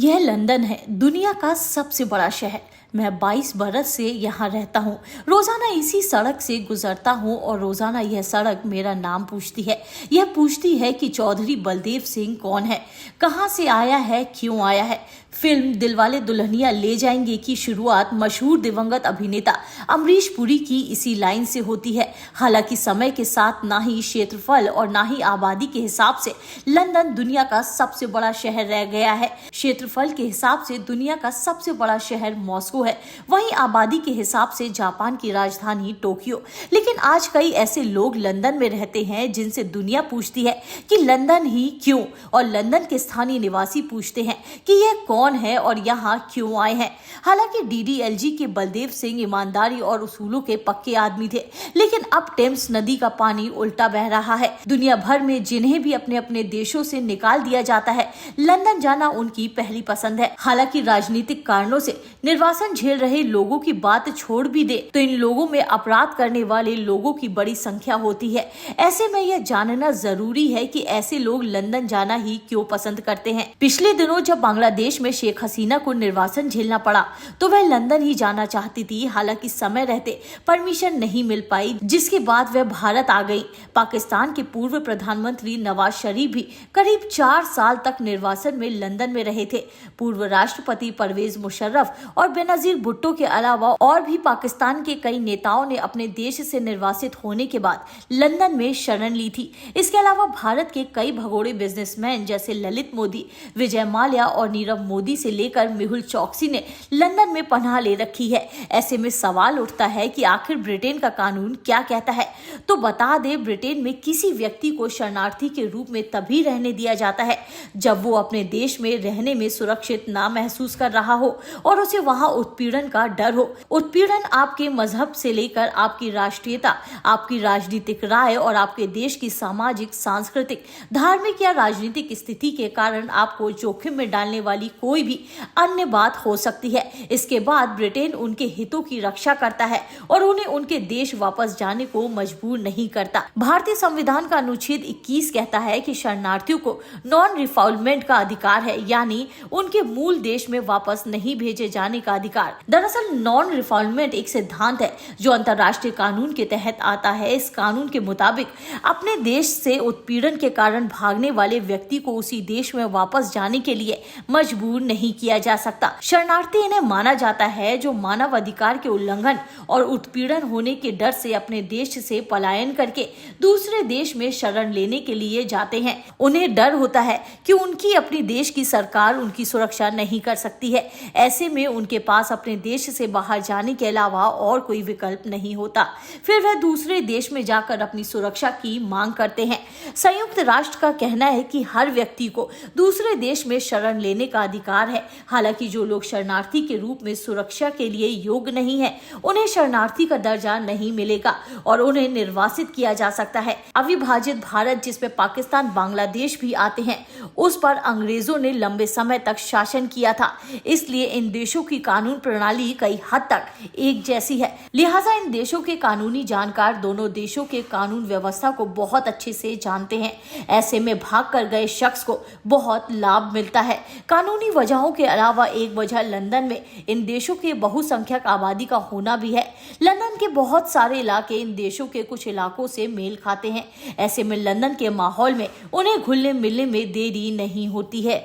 यह लंदन है, दुनिया का सबसे बड़ा शहर। मैं 22 बरस से यहाँ रहता हूँ। रोजाना इसी सड़क से गुजरता हूँ और रोजाना यह सड़क मेरा नाम पूछती है। यह पूछती है कि चौधरी बलदेव सिंह कौन है, कहाँ से आया है, क्यों आया है। फिल्म दिलवाले दुल्हनिया ले जाएंगे की शुरुआत मशहूर दिवंगत अभिनेता अमरीश पुरी की इसी लाइन से होती है। हालांकि समय के साथ ना ही क्षेत्रफल और ना ही आबादी के हिसाब से लंदन दुनिया का सबसे बड़ा शहर रह गया है। क्षेत्रफल के हिसाब से दुनिया का सबसे बड़ा शहर मॉस्को है, वहीं आबादी के हिसाब से जापान की राजधानी टोक्यो। लेकिन आज कई ऐसे लोग लंदन में रहते हैं जिनसे दुनिया पूछती है कि लंदन ही क्यों, और लंदन के स्थानीय निवासी पूछते हैं कि यह कौन है और यहाँ क्यों आए हैं। हालांकि डीडीएलजी के बलदेव सिंह ईमानदारी और उसूलों के पक्के आदमी थे, लेकिन अब टेम्स नदी का पानी उल्टा बह रहा है। दुनिया भर में जिन्हें भी अपने अपने देशों से निकाल दिया जाता है, लंदन जाना उनकी पहली पसंद है। हालांकि राजनीतिक कारणों से निर्वासन झेल रहे लोगों की बात छोड़ भी दे तो इन लोगों में अपराध करने वाले लोगों की बड़ी संख्या होती है। ऐसे में यह जानना जरूरी है कि ऐसे लोग लंदन जाना ही क्यों पसंद करते हैं। पिछले दिनों जब बांग्लादेश में शेख हसीना को निर्वासन झेलना पड़ा तो वह लंदन ही जाना चाहती थी। हालांकि समय रहते परमिशन नहीं मिल पाई, जिसके बाद वह भारत आ गई। पाकिस्तान के पूर्व प्रधानमंत्री नवाज शरीफ भी करीब 4 साल तक निर्वासन में लंदन में रहे थे। पूर्व राष्ट्रपति परवेज मुशर्रफ और बेनजीर भुट्टो के अलावा और भी पाकिस्तान के कई नेताओं ने अपने देश से निर्वासित होने के बाद लंदन में शरण ली थी। इसके अलावा भारत के कई भगोड़े बिजनेसमैन जैसे ललित मोदी, विजय माल्या और नीरव मोदी से लेकर मेहुल चौकसी ने लंदन में पनाह ले रखी है। ऐसे में सवाल उठता है कि आखिर ब्रिटेन का कानून क्या कहता है। तो बता दे, ब्रिटेन में किसी व्यक्ति को शरणार्थी के रूप में तभी रहने दिया जाता है जब वो अपने देश में रहने में सुरक्षित ना महसूस कर रहा हो और उसे वहां उत्पीड़न का डर हो। उत्पीड़न आपके मजहब से लेकर आपकी राष्ट्रीयता, आपकी राजनीतिक राय और आपके देश की सामाजिक, सांस्कृतिक, धार्मिक या राजनीतिक स्थिति के कारण आपको जोखिम में डालने वाली कोई भी अन्य बात हो सकती है। इसके बाद ब्रिटेन उनके हितों की रक्षा करता है और उन्हें उनके देश वापस जाने को मजबूर नहीं करता। भारतीय संविधान का अनुच्छेद 21 कहता है कि शरणार्थियों को नॉन रिफाउलमेंट का अधिकार है, यानी उनके मूल देश में वापस नहीं भेजे जाने का अधिकार। दरअसल नॉन रिफाउलमेंट एक सिद्धांत है जो अंतर्राष्ट्रीय कानून के तहत आता है। इस कानून के मुताबिक अपने देश से उत्पीड़न के कारण भागने वाले व्यक्ति को उसी देश में वापस जाने के लिए मजबूर नहीं किया जा सकता। शरणार्थी इन्हें माना जाता है जो मानव अधिकार के उल्लंघन और उत्पीड़न होने के डर से अपने देश से पलायन करके दूसरे देश में शरण लेने के लिए जाते हैं। उन्हें डर होता है कि उनकी अपनी देश की सरकार उनकी सुरक्षा नहीं कर सकती है। ऐसे में उनके पास अपने देश से बाहर जाने के अलावा और कोई विकल्प नहीं होता। फिर वह दूसरे देश में जाकर अपनी सुरक्षा की मांग करते हैं। संयुक्त राष्ट्र का कहना है कि हर व्यक्ति को दूसरे देश में शरण लेने का अधिकार है। हालांकि जो लोग शरणार्थी के रूप में सुरक्षा के लिए योग्य नहीं है, उन्हें शरणार्थी का दर्जा नहीं मिलेगा और उन्हें निर्वासित किया जा सकता है। अविभाजित भारत, जिसमें पाकिस्तान, बांग्लादेश भी आते हैं, उस पर अंग्रेजों ने लंबे समय तक शासन किया था। इसलिए इन देशों की कानून प्रणाली कई हद तक एक जैसी है। लिहाजा इन देशों के कानूनी जानकार दोनों देशों के कानून व्यवस्था को बहुत अच्छे से जानते हैं। ऐसे में भाग कर गए शख्स को बहुत लाभ मिलता है। कानूनी वजहों के अलावा एक वजह लंदन में इन देशों के बहुसंख्यक आबादी का होना भी है। लंदन के बहुत सारे इलाके इन देशों के कुछ इलाकों से मेल खाते हैं। ऐसे में लंदन के माहौल में उन्हें घुलने मिलने में देरी नहीं होती है।